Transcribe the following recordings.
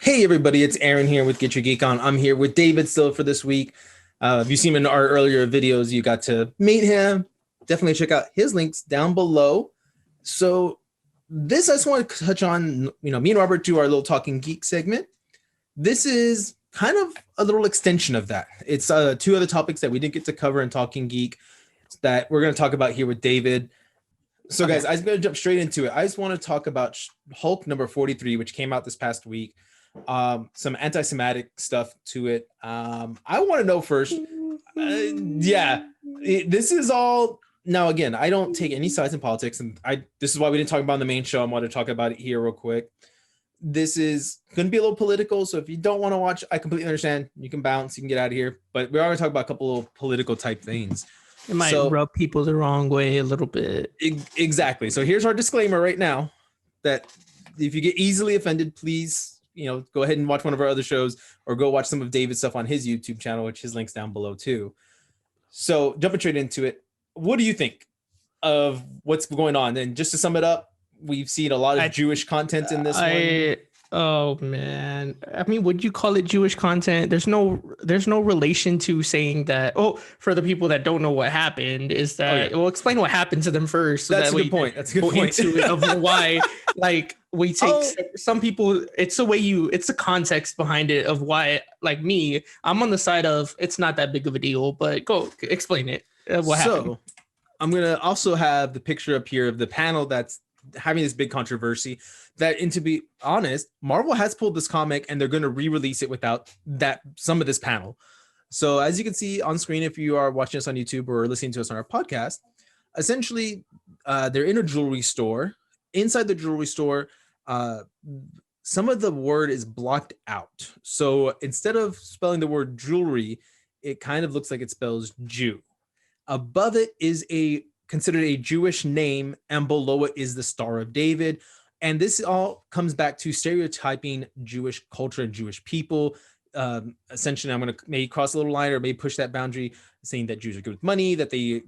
Hey everybody, it's Aaron here with Get Your Geek On. I'm here with David still for this week. If you've seen him in our earlier videos, you got to meet him. Definitely check out his links down below. So this I just want to touch on, me and Robert do our little Talking Geek segment. This is kind of a little extension of that. It's two other topics that we didn't get to cover in Talking Geek that we're going to talk about here with David. So guys, I'm going to jump straight into it. I just want to talk about Hulk number 43, which came out this past week. Some anti-Semitic stuff to it. I want to know first. This is all. Now, again, I don't take any sides in politics, and this is why we didn't talk about it on the main show. I want to talk about it here real quick. This is going to be a little political, so if you don't want to watch, I completely understand. You can bounce, you can get out of here. But we are going to talk about a couple of political type things. It might rub people the wrong way a little bit. Exactly. So here's our disclaimer right now that if you get easily offended, please, go ahead and watch one of our other shows or go watch some of David's stuff on his YouTube channel, which his link's down below too. So jumping straight into it, what do you think of what's going on? And just to sum it up, we've seen a lot of Jewish content in this one. Oh man. I mean, would you call it Jewish content? There's no relation to saying that. Oh, for the people that don't know what happened, is that we'll explain what happened to them first. So That's a good point. That's a good point. Into it of why, like, we take some people. It's the context behind it of why. Like me, I'm on the side of it's not that big of a deal, but go explain it. What happened? I'm gonna also have the picture up here of the panel that's having this big controversy. And to be honest, Marvel has pulled this comic and they're going to re-release it without some of this panel. So as you can see on screen, if you are watching us on YouTube or listening to us on our podcast, essentially they're in a jewelry store. Inside the jewelry store, some of the word is blocked out. So instead of spelling the word jewelry, it kind of looks like it spells Jew. Above it is considered a Jewish name, and below it is the Star of David. And this all comes back to stereotyping Jewish culture and Jewish people. Essentially, I'm going to maybe cross a little line or maybe push that boundary, saying that Jews are good with money, that they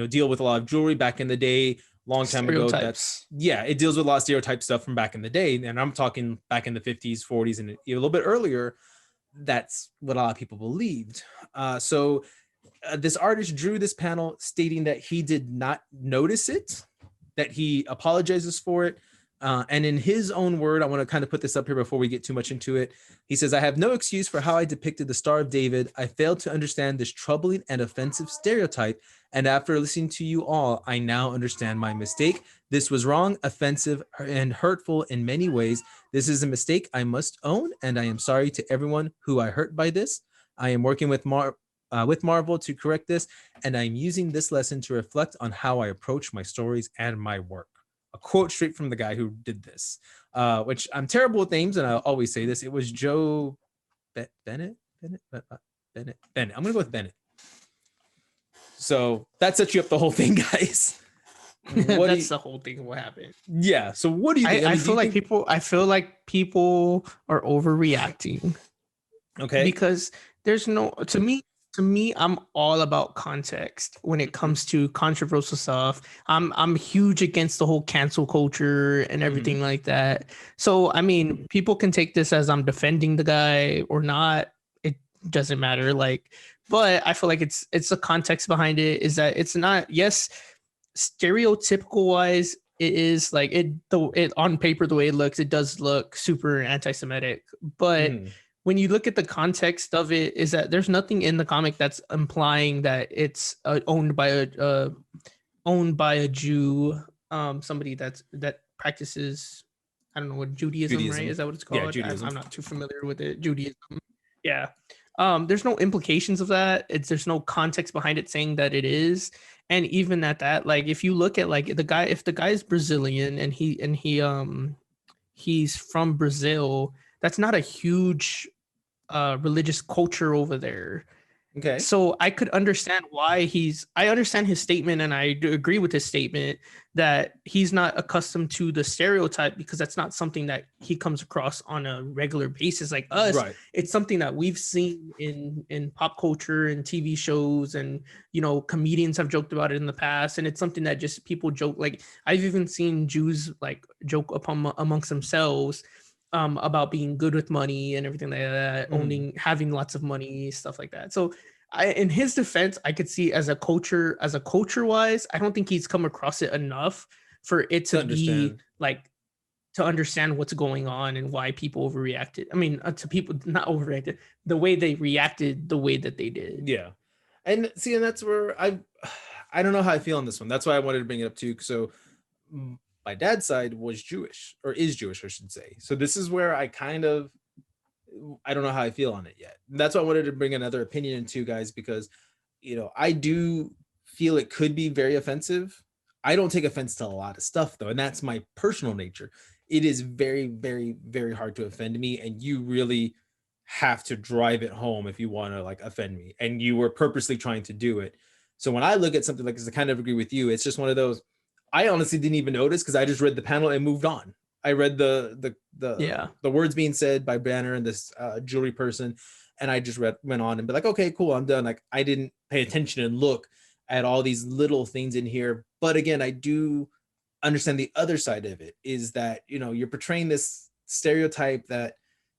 deal with a lot of jewelry back in the day, long time ago. It deals with a lot of stereotype stuff from back in the day. And I'm talking back in the 50s, 40s, and a little bit earlier. That's what a lot of people believed. This artist drew this panel stating that he did not notice it, that he apologizes for it. And in his own word, I want to kind of put this up here before we get too much into it. He says, "I have no excuse for how I depicted the Star of David. I failed to understand this troubling and offensive stereotype. And after listening to you all, I now understand my mistake. This was wrong, offensive, and hurtful in many ways. This is a mistake I must own, and I am sorry to everyone who I hurt by this. I am working with Marvel to correct this, and I'm using this lesson to reflect on how I approach my stories and my work." A quote straight from the guy who did this, which I'm terrible with names, and I always say this. It was Joe Bennett. I'm going to go with Bennett. So that sets you up the whole thing, guys. That's the whole thing of what happened. Yeah. So what do you think? I feel like people are overreacting. Okay. Because there's to me, I'm all about context when it comes to controversial stuff. I'm huge against the whole cancel culture and everything like that. So, I mean, people can take this as I'm defending the guy or not. It doesn't matter. But I feel like it's the context behind it is that it's not, yes, stereotypical wise, it is like it on paper, the way it looks, it does look super anti-Semitic, but when you look at the context of it, is that there's nothing in the comic that's implying that it's owned by a Jew, somebody that practices, I don't know what Judaism, right? Is that what it's called? Yeah, Judaism. I'm not too familiar with it. Judaism. Yeah. There's no implications of that. There's no context behind it saying that it is. And even at that, like if you look at like if the guy is Brazilian and he's from Brazil, that's not a huge religious culture over there. Okay. So I could understand why I understand his statement, and I do agree with his statement that he's not accustomed to the stereotype because that's not something that he comes across on a regular basis like us. Right. It's something that we've seen in pop culture and TV shows, and comedians have joked about it in the past, and it's something that just people joke. Like I've even seen Jews like joke amongst themselves about being good with money and everything like that, having lots of money, stuff like that. So in his defense, I could see as a culture wise, I don't think he's come across it enough for it to be like to understand what's going on and why people overreacted. I mean, to people not overreacted, the way they reacted, the way that they did. Yeah. And see, and that's where I don't know how I feel on this one. That's why I wanted to bring it up too. So my dad's side was Jewish, or is Jewish, I should say. So this is where I don't know how I feel on it yet. And that's why I wanted to bring another opinion into, guys, because, I do feel it could be very offensive. I don't take offense to a lot of stuff, though, and that's my personal nature. It is very, very, very hard to offend me, and you really have to drive it home if you want to like offend me, and you were purposely trying to do it. So when I look at something like this, I kind of agree with you. It's just one of those, I honestly didn't even notice because I just read the panel and moved on. I read the words being said by Banner and this jewelry person, and I just went on and be like, okay, cool, I'm done. Like, I didn't pay attention and look at all these little things in here. But again, I do understand the other side of it is that, you're portraying this stereotype that,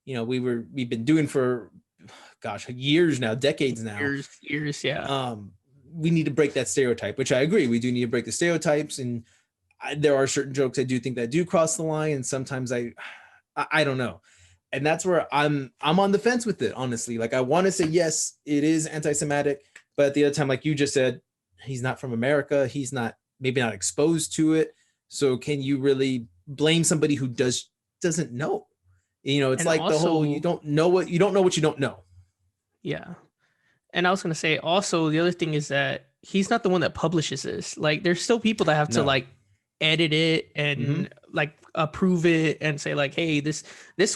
we've been doing for, years now, decades now. Years, yeah. We need to break that stereotype, which I agree. We do need to break the stereotypes, and there are certain jokes I do think that do cross the line, and sometimes I don't know. And that's where I'm on the fence with it, honestly. Like, I want to say, yes, it is anti-Semitic, but at the other time, like you just said, he's not from America. He's maybe not exposed to it. So can you really blame somebody who doesn't know? It's and like also, the whole, you don't know what you don't know. Yeah. And I was going to say also, the other thing is that he's not the one that publishes this. Like, there's still people that have to like edit it and like approve it and say like, hey, this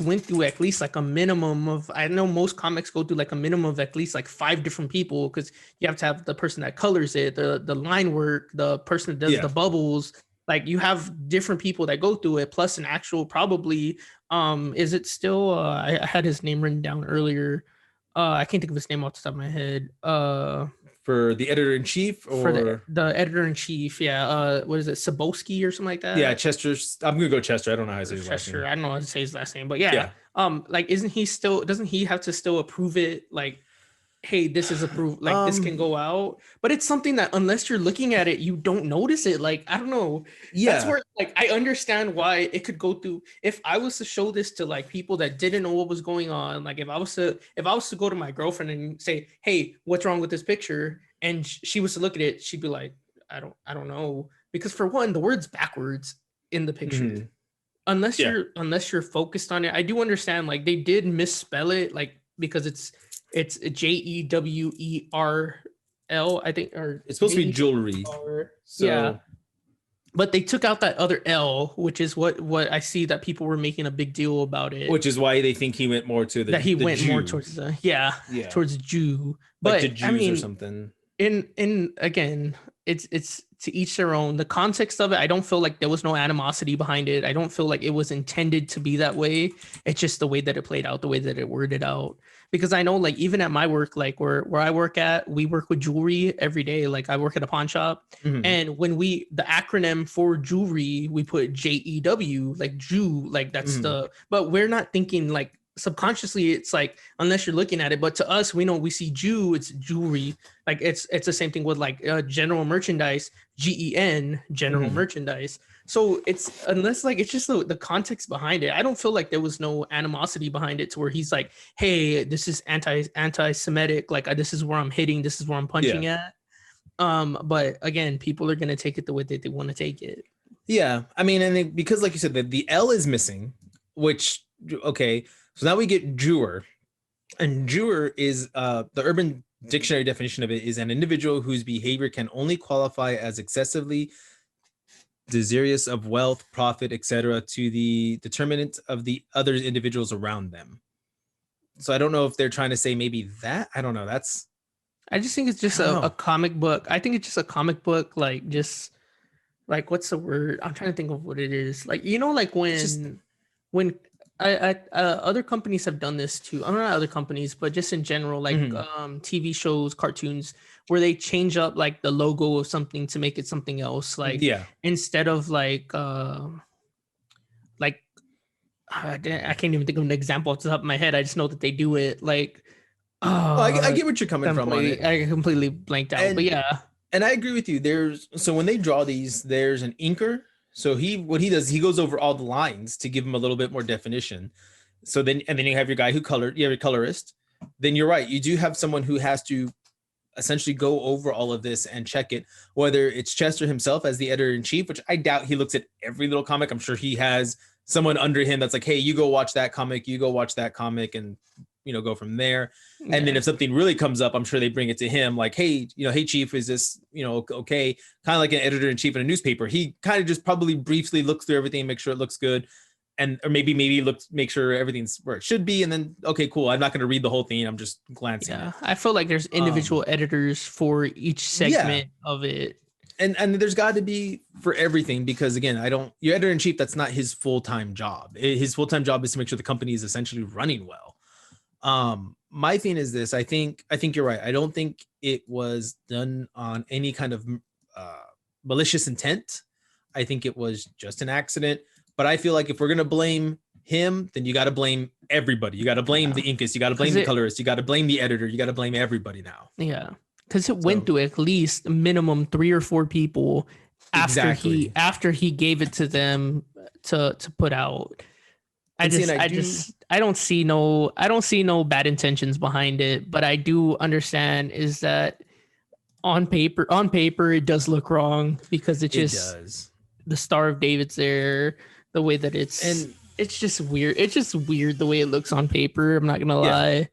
went through at least like a minimum of, I know most comics go through like a minimum of at least like 5 different people, because you have to have the person that colors it, the line work, the person that does the bubbles. Like, you have different people that go through it, plus an actual probably, is it still, I had his name written down earlier. I can't think of his name off the top of my head. For the editor-in-chief, or for the editor-in-chief, yeah. What is it, Sabowski or something like that? Yeah, Chester. I'm gonna go Chester. I don't know how to say his last name. I don't know how to say his last name, but yeah. Like, doesn't he have to still approve it? Like, hey, this is approved, like this can go out, but it's something that unless you're looking at it, you don't notice it. Like, I don't know. Yeah, that's where like I understand why it could go through. If I was to show this to like people that didn't know what was going on, like if I was to go to my girlfriend and say, hey, what's wrong with this picture, and she was to look at it, she'd be like, I don't know, because for one, the word's backwards in the picture. Unless you're focused on it. I do understand like they did misspell it, like, because it's JEWERL, I think, or it's supposed to be jewelry. So. Yeah, but they took out that other L, which is what I see that people were making a big deal about it. Which is why they think he went more to more towards the towards Jew, but like to Jews or something. In again, it's to each their own. The context of it, I don't feel like there was no animosity behind it. I don't feel like it was intended to be that way. It's just the way that it played out, the way that it worded out. Because I know, like, even at my work, like where I work at, we work with jewelry every day. Like, I work at a pawn shop, and when the acronym for jewelry, we put JEW, like Jew, like that's but we're not thinking like subconsciously, it's like, unless you're looking at it, but to us, we know, we see Jew, it's jewelry. Like, it's the same thing with like general merchandise, GEN, general merchandise. So it's, unless like, it's just the context behind it. I don't feel like there was no animosity behind it to where he's like, hey, this is anti-Semitic, like this is where I'm hitting, this is where I'm punching at. But again, people are gonna take it the way that they want to take it. Yeah, I mean, and because like you said, the L is missing, which, okay, so now we get Jewer, and Jewer is the Urban Dictionary definition of it is an individual whose behavior can only qualify as excessively desirous of wealth, profit, etc., to the determinant of the other individuals around them. So I don't know if they're trying to say maybe that. I don't know. I just think it's just a comic book. I think it's just a comic book, like, just like, what's the word? I'm trying to think of what it is. Like, like when other companies have done this too. I'm not other companies, but just in general, like TV shows, cartoons, where they change up like the logo of something to make it something else. Like, instead of like I can't even think of an example off the top of my head. I just know that they do it. Like, Well, I get what you're coming from on it. I completely blanked out. But yeah, and I agree with you. So when they draw these, there's an inker. So what he does, he goes over all the lines to give them a little bit more definition. So then you have your guy who colored, you have your colorist. Then you're right, you do have someone who has to essentially go over all of this and check it, whether it's Chester himself as the editor-in-chief, which I doubt he looks at every little comic. I'm sure he has someone under him that's like, hey, you go watch that comic, you go watch that comic, and go from there. Yeah. And then if something really comes up, I'm sure they bring it to him like, hey, hey, chief, is this, okay? Kind of like an editor-in-chief in a newspaper. He kind of just probably briefly looks through everything, make sure it looks good. Or maybe make sure everything's where it should be. And then, okay, cool. I'm not going to read the whole thing. I'm just glancing. Yeah. I feel like there's individual editors for each segment of it. And there's got to be for everything, because again, your editor-in-chief, that's not his full-time job. His full-time job is to make sure the company is essentially running well. My thing is this, I think you're right. I don't think it was done on any kind of malicious intent. I think it was just an accident. But I feel like if we're going to blame him, then you got to blame everybody. You got to blame the inkist. You got to blame the colorist. You got to blame the editor. You got to blame everybody now. Yeah. Because it went through at least minimum 3 or 4 people after he gave it to them to put out. I don't see no bad intentions behind it, but I do understand is that on paper it does look wrong, because it does. The Star of David's there, the way that it's just weird. It's just weird the way it looks on paper. I'm not gonna lie.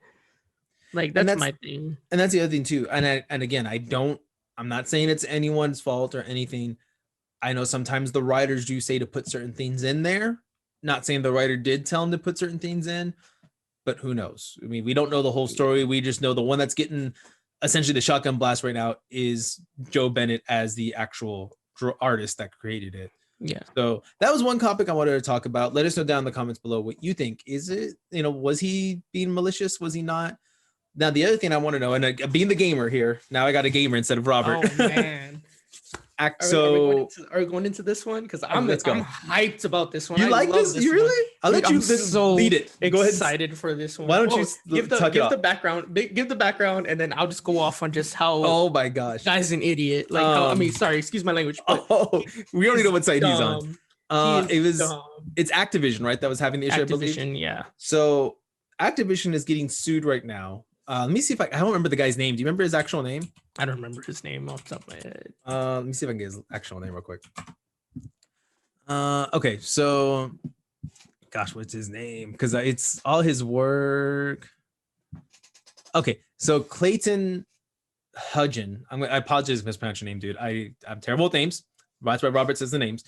Like that's my thing. And that's the other thing too. And again, I'm not saying it's anyone's fault or anything. I know sometimes the writers do say to put certain things in there. Not saying the writer did tell him to put certain things in, but who knows? I mean, we don't know the whole story. We just know the one that's getting essentially the shotgun blast right now is Joe Bennett as the actual artist that created it. Yeah. So that was one topic I wanted to talk about. Let us know down in the comments below what you think. Is it, was he being malicious? Was he not? Now, the other thing I want to know, and being the gamer here, now I got a gamer instead of Robert. Oh, man. Are we going into this one? Because I'm hyped about this one. You like this? You really? I'll let you lead it. Go ahead. Excited for this one. Why don't you give the background? Give the background, and then I'll just go off on just how. Oh my gosh, guy's an idiot. Like, sorry, excuse my language. We already know what side he's on. It's Activision, right? That was having the issue. Activision, yeah. So Activision is getting sued right now. Let me see if I don't remember the guy's name. Do you remember his actual name? I don't remember his name off the top of my head. Let me see if I can get his actual name real quick. Okay, so gosh, what's his name? Because it's all his work. Okay, so Clayton Hudgen. I apologize if I mispronounced your name, dude. I'm terrible with names. That's why Robert says the names.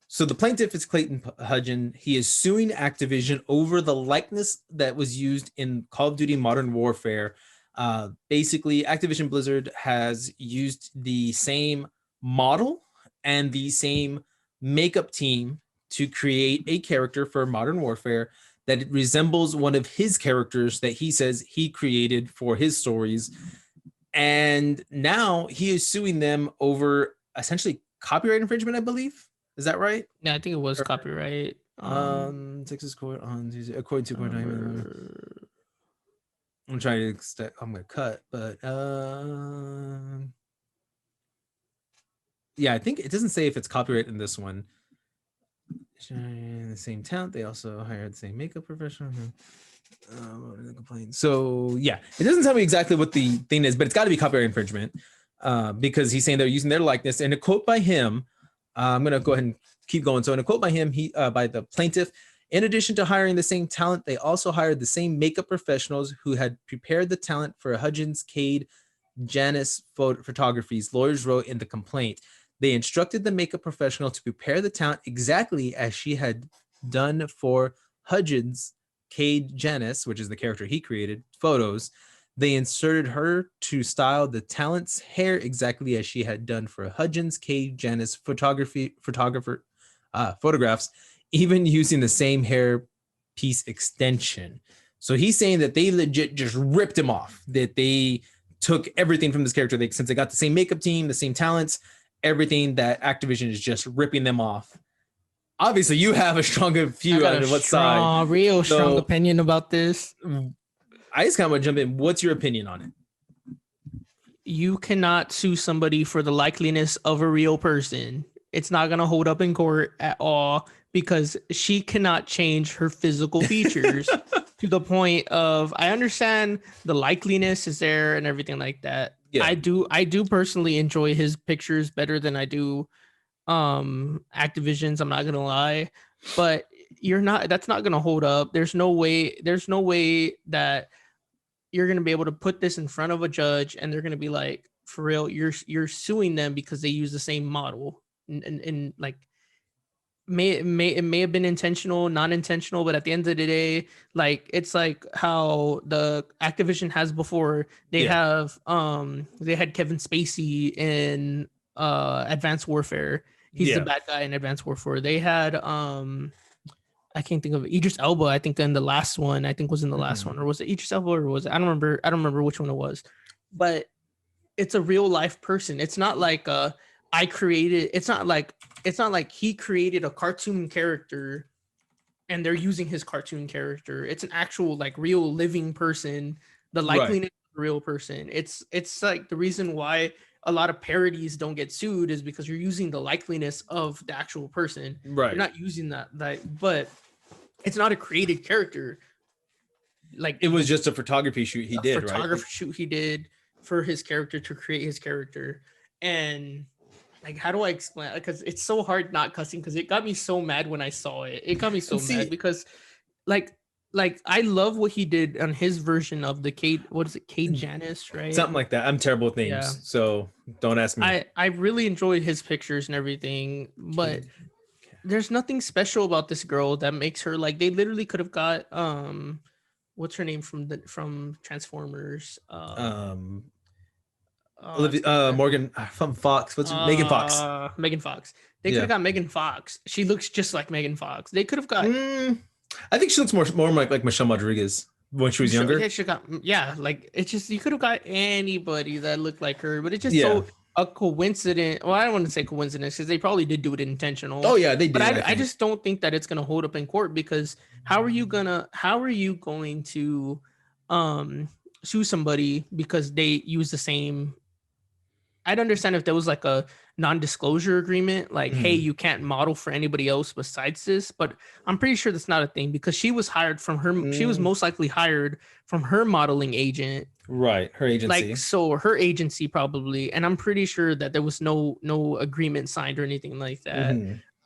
So the plaintiff is Clayton Hudgen. He is suing Activision over the likeness that was used in Call of Duty Modern Warfare. Basically, Activision Blizzard has used the same model and the same makeup team to create a character for Modern Warfare that resembles one of his characters that he says he created for his stories. And now he is suing them over essentially copyright infringement, I believe. Is that right? Yeah, I think it was copyright. Texas court on Tuesday, according to court. I'm trying to. I'm gonna cut, but yeah, I think it doesn't say if it's copyright in this one. The same talent. They also hired the same makeup professional. So yeah, it doesn't tell me exactly what the thing is, but it's got to be copyright infringement because he's saying they're using their likeness. And a quote by him. I'm going to go ahead and keep going. So in a quote by him, by the plaintiff, in addition to hiring the same talent, they also hired the same makeup professionals who had prepared the talent for Hudgens, Cade, Janice photographies, lawyers wrote in the complaint. They instructed the makeup professional to prepare the talent exactly as she had done for Hudgens, Cade, Janice, which is the character he created, photos. They inserted her to style the talent's hair exactly as she had done for Hudgens, Cade, Janice photographs, even using the same hair piece extension. So he's saying that they legit just ripped him off, that they took everything from this character. Since they got the same makeup team, the same talents, everything, that Activision is just ripping them off. obviously you have a stronger I view got on a what side. real strong So opinion about this. I just kind of want to jump in. What's your opinion on it? You cannot sue somebody for the likeliness of a real person. It's not going to hold up in court at all because she cannot change her physical features to the point of I understand the likeliness is there and everything like that. Yeah. I do personally enjoy his pictures better than I do Activision's, I'm not going to lie, but that's not going to hold up. There's no way that you're going to be able to put this in front of a judge and they're going to be like, for real, you're suing them because they use the same model. And like it may have been intentional, non-intentional, but at the end of the day, like it's like how the Activision has before. They had Kevin Spacey in Advanced Warfare. He's the bad guy in Advanced Warfare. They had I can't think of it. Idris Elba, I think in the last one, I think was in the last one, or was it Idris Elba, or was it? I don't remember. I don't remember which one it was, but it's a real life person. It's not like I created. It's not like he created a cartoon character, and they're using his cartoon character. It's an actual like real living person. The likeliness of a real person. It's like the reason why a lot of parodies don't get sued is because you're using the likeliness of the actual person. Right. You're not using that, but it's not a created character. Like it was just a photography shoot he did, right? Photography shoot he did for his character to create his character. And like, how do I explain? Because it's so hard not cussing because it got me so mad when I saw it. It got me so mad because like I love what he did on his version of the Cade. What is it? Cade Janice, right? Something like that. I'm terrible with names, so don't ask me. I really enjoyed his pictures and everything, but there's nothing special about this girl that makes her like. They literally could have got what's her name from Transformers? Morgan from Fox. What's Megan Fox? Megan Fox. They could have got Megan Fox. She looks just like Megan Fox. They could have got. I think she looks more like Michelle Rodriguez when she was younger. Like it's just you could have got anybody that looked like her, but it's just so a coincidence. Well, I don't want to say coincidence because they probably did do it intentional. Oh yeah, they did. But I just don't think that it's gonna hold up in court because how are you going to sue somebody because they use the same? I'd understand if there was like a non-disclosure agreement, like, hey, you can't model for anybody else besides this, but I'm pretty sure that's not a thing because she was hired from her. She was most likely hired from her modeling agent. Right. Her agency. Like, so her agency probably, and I'm pretty sure that there was no agreement signed or anything like that.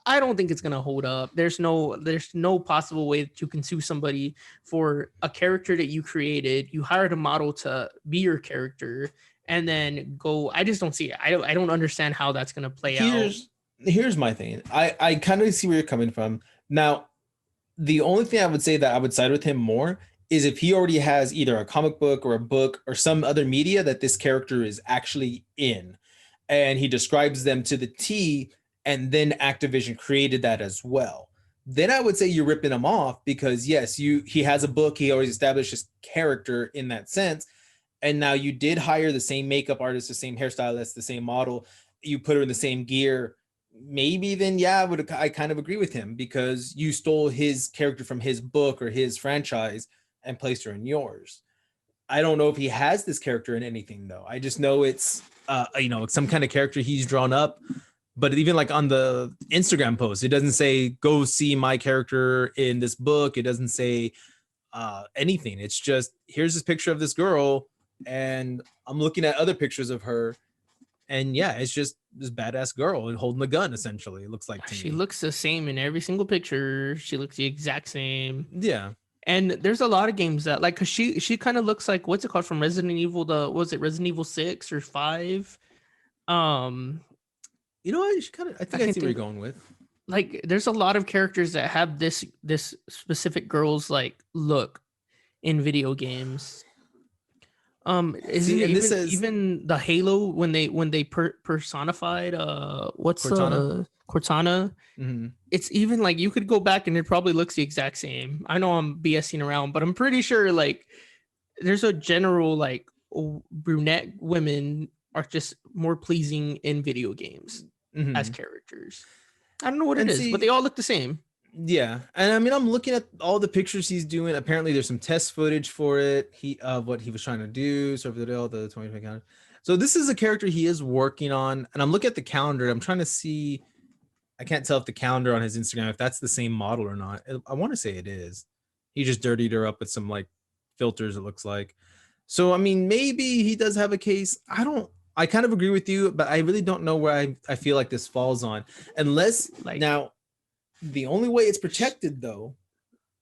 I don't think it's gonna hold up. There's no possible way that you can sue somebody for a character that you created. You hired a model to be your character and then go. I just don't see it. I don't understand how that's gonna play out. Here's my thing. I kind of see where you're coming from. Now, the only thing I would say that I would side with him more is if he already has either a comic book or a book or some other media that this character is actually in, and he describes them to the T, and then Activision created that as well. Then I would say you're ripping him off because yes, he has a book, he already established his character in that sense, and now you did hire the same makeup artist, the same hairstylist, the same model, you put her in the same gear. Maybe then I kind of agree with him because you stole his character from his book or his franchise and placed her in yours. I don't know if he has this character in anything though. I just know it's some kind of character he's drawn up. But even like on the Instagram post, it doesn't say go see my character in this book. It doesn't say anything. It's just here's this picture of this girl, and I'm looking at other pictures of her, and yeah, it's just this badass girl holding a gun. Essentially, it looks like to She me. looks the same in every single picture. She looks the exact same. Yeah. And there's a lot of games that like, cause she kind of looks like what's it called from Resident Evil? Resident Evil 6 or 5? You know what? I think I see where you're going with. Like, there's a lot of characters that have this specific girl's like look in video games. Even the Halo when they personified Cortana. Mm-hmm. It's even like you could go back and it probably looks the exact same. I know I'm BSing around, but I'm pretty sure like there's a general like brunette women are just more pleasing in video games as characters. I don't know what it is, but they all look the same. Yeah, and I mean, I'm looking at all the pictures he's doing. Apparently, there's some test footage for it. What he was trying to do. So for the 2020 calendar. So this is a character he is working on, and I'm looking at the calendar. I'm trying to see. I can't tell if the calendar on his Instagram if that's the same model or not. I want to say it is. He just dirtied her up with some like filters. It looks like. So I mean, maybe he does have a case. I kind of agree with you, but I really don't know where I feel like this falls on, unless Like now. The only way it's protected, though,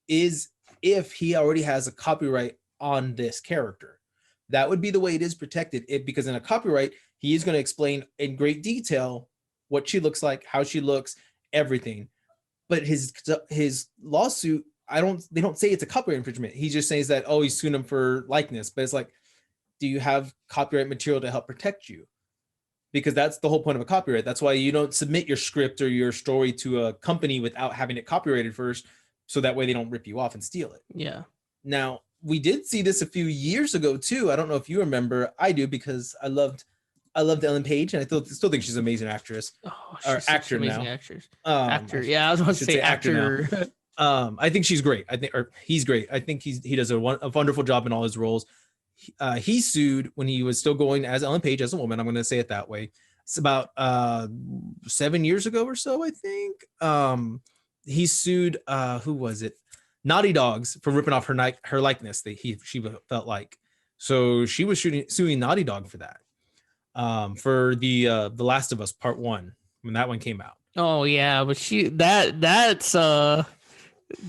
is if he already has a copyright on this character. That would be the way it is protected. Because in a copyright, he is going to explain in great detail what she looks like, how she looks, everything. But his lawsuit, they don't say it's a copyright infringement. He just says that, oh, he's suing him for likeness. But it's like, do you have copyright material to help protect you? Because that's the whole point of a copyright. That's why you don't submit your script or your story to a company without having it copyrighted first, so that way they don't rip you off and steal it. Yeah. Now, we did see this a few years ago too. I don't know if you remember. I do, because I loved Ellen Page, and I still think she's an amazing actress. Oh, or actor now. Actor. Yeah, I was about to say actor. I think she's great. He's great. I think he does a wonderful job in all his roles. He sued when he was still going as Ellen Page as a woman. I'm going to say it that way. It's about 7 years ago or so, I think. He sued who was it? Naughty Dogs for ripping off her likeness that she felt like. So she was suing Naughty Dog for that. For the Last of Us Part 1 when that one came out. Oh yeah, but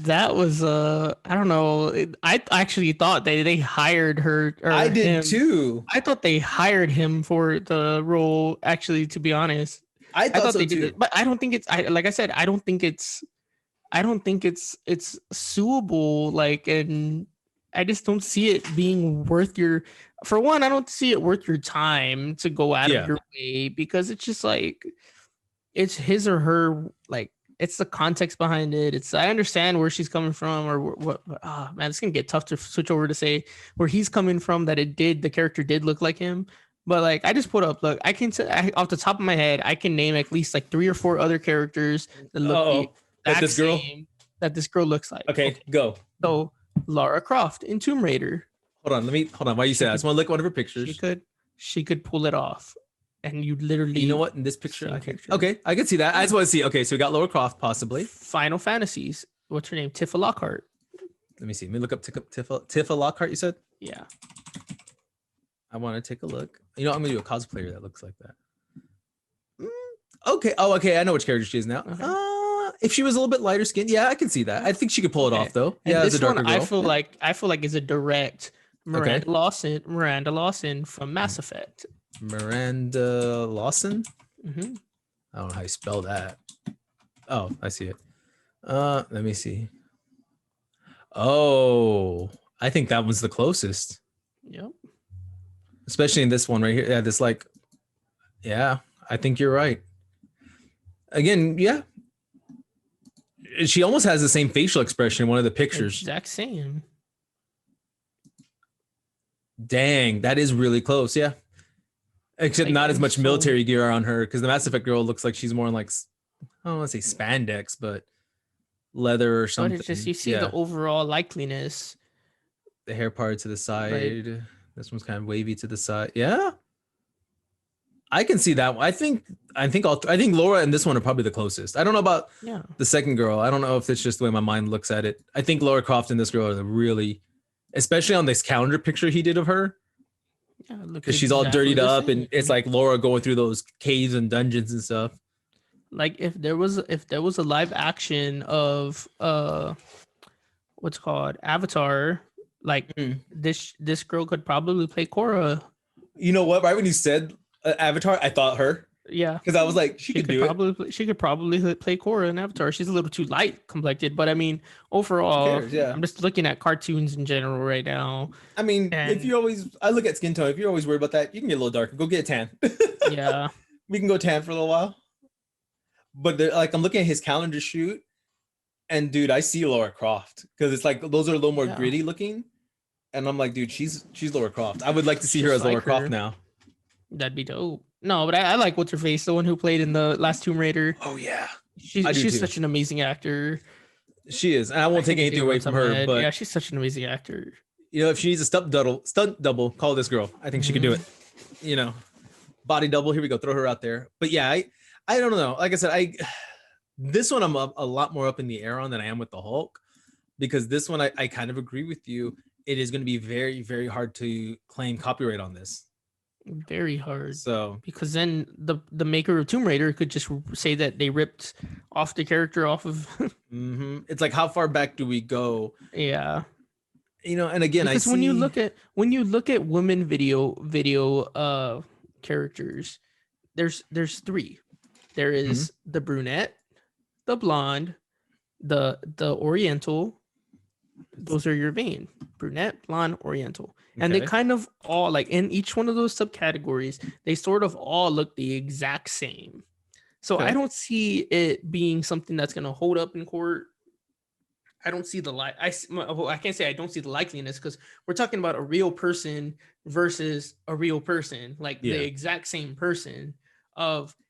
that was I don't know. I actually thought they hired her. I did too. I thought they hired him for the role. Actually, to be honest, I thought so they too. did it, but I don't think it's. Like I said, I don't think it's suable. Like, and I just don't see it being worth your. For one, I don't see it worth your time to go out of your way, because it's just like it's his or her, like. It's the context behind it. I understand where she's coming from, or what. Man, it's gonna get tough to switch over to say where he's coming from. That the character did look like him, but like I just put up. Look, I can say off the top of my head, I can name at least like 3 or 4 other characters that look that this girl looks like. Okay, go. So Lara Croft in Tomb Raider. Hold on. Why you say that? I just want to look at one of her pictures. She could pull it off. And you literally, you know what? In this picture, I can see that. I just want to see. Okay, so we got Lara Croft possibly. Final Fantasies. What's her name? Tifa Lockhart. Let me see. Let me look up Tifa Lockhart. You said? Yeah. I want to take a look. You know, I'm gonna do a cosplayer that looks like that. Okay. Oh, okay. I know which character she is now. Okay. If she was a little bit lighter skinned, yeah, I can see that. I think she could pull it off though. And this one, I feel like is a direct Miranda Lawson from Mass Effect. Miranda Lawson. Mm-hmm. I don't know how you spell that. Oh, I see it. Let me see. Oh, I think that was the closest. Yep. Especially in this one right here. Yeah, I think you're right. Again, yeah. She almost has the same facial expression in one of the pictures. Exact same. Dang, that is really close. Yeah. Except not as much military gear on her, because the Mass Effect girl looks like she's more in like, I don't want to say spandex, but leather or something. But it's just, you see the overall likeliness. The hair part to the side. Right. This one's kind of wavy to the side. Yeah. I can see that one. I think Laura and this one are probably the closest. I don't know about the second girl. I don't know if it's just the way my mind looks at it. I think Lara Croft and this girl are the really, especially on this calendar picture he did of her. Yeah, because she's all dirtied up, and it's like Laura going through those caves and dungeons and stuff. Like if there was a live action of what's called Avatar, like this girl could probably play Korra. You know what? Right when you said Avatar, I thought her. Yeah, because I was like, she could probably play Korra in Avatar. She's a little too light complected, but I mean, overall, I'm just looking at cartoons in general right now. I mean, I look at skin tone. If you're always worried about that, you can get a little darker. Go get a tan. Yeah, we can go tan for a little while. But like, I'm looking at his calendar shoot, and dude, I see Lara Croft because it's like those are a little more gritty looking, and I'm like, dude, she's Lara Croft. I would like to see her as Lara Croft now. That'd be dope. No, but I like what's her face, the one who played in the last Tomb Raider. Oh yeah. I do she's too. such an amazing actor. She is, and I won't take can't anything think of away what's from on my her. head. But Yeah, she's such an amazing actor. if she needs a stunt double, call this girl. I think she could do it. Body double. Here we go. Throw her out there. But yeah, I don't know. Like I said, this one I'm a lot more up in the air on than I am with the Hulk, because this one I kind of agree with you. It is going to be very, very hard to claim copyright on this. Very hard. So because then the maker of Tomb Raider could just say that they ripped off the character off of. It's like, how far back do we go? Yeah. And again, because when you look at women video characters, there's three. There is the brunette, the blonde, the oriental. Those are your main: brunette, blonde, oriental. And they kind of all, like, in each one of those subcategories, they sort of all look the exact same. So I don't see it being something that's going to hold up in court. I don't see I can't say I don't see the likeliness, because we're talking about a real person versus a real person, like the exact same person.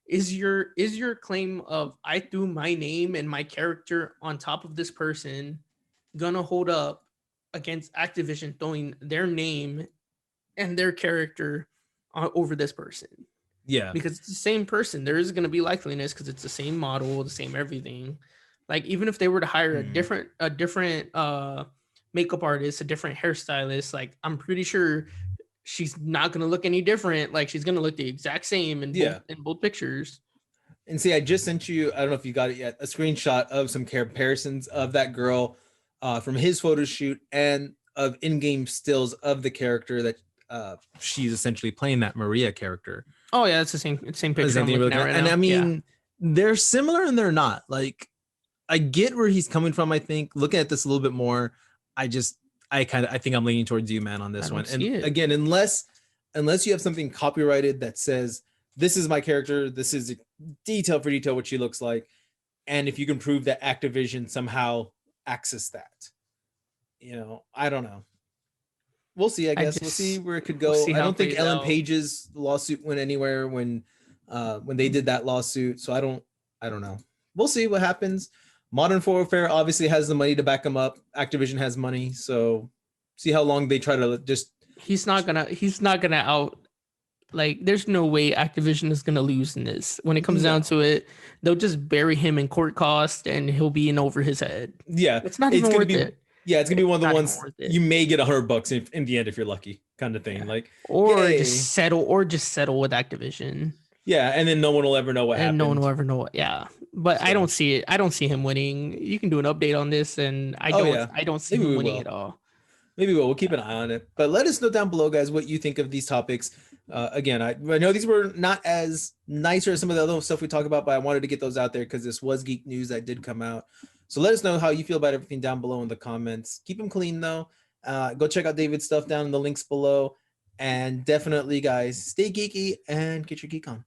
Is your claim of I threw my name and my character on top of this person gonna hold up against Activision throwing their name and their character over this person? Yeah, because it's the same person. There is going to be likeliness because it's the same model, the same everything. Like, even if they were to hire a different makeup artist, a different hairstylist, like, I'm pretty sure she's not going to look any different. Like, she's going to look the exact same in both pictures. And see, I just sent you, I don't know if you got it yet, a screenshot of some comparisons of that girl from his photo shoot and of in-game stills of the character that she's essentially playing, that Maria character. Oh yeah, it's the same picture. I'm looking at right and now. I mean, they're similar and they're not. Like, I get where he's coming from. I think looking at this a little bit more, I think I'm leaning towards you, man, on this one. And again, unless you have something copyrighted that says this is my character, this is detail for detail what she looks like, and if you can prove that Activision somehow accessed that, I don't know. We'll see. I guess we'll see where it could go. I don't think Ellen Page's lawsuit went anywhere when they did that lawsuit. So I don't know. We'll see what happens. Modern Warfare obviously has the money to back them up. Activision has money, so see how long they try to just. He's not gonna out. Like, there's no way Activision is gonna lose in this. When it comes down to it, they'll just bury him in court costs, and he'll be in over his head. Yeah, it's not even worth it. Yeah, it's gonna be one of the ones you may get $100 in the end if you're lucky, kind of thing. Like, or just settle with Activision. Yeah, and then no one will ever know what happened. And no one will ever know what. Yeah, but I don't see it. I don't see him winning. You can do an update on this, and I don't see him winning at all. Maybe we'll keep an eye on it. But let us know down below, guys, what you think of these topics. Again, I know these were not as nicer as some of the other stuff we talk about, but I wanted to get those out there because this was geek news that did come out. So let us know how you feel about everything down below in the comments. Keep them clean, though. Go check out David's stuff down in the links below. And definitely, guys, stay geeky and get your geek on.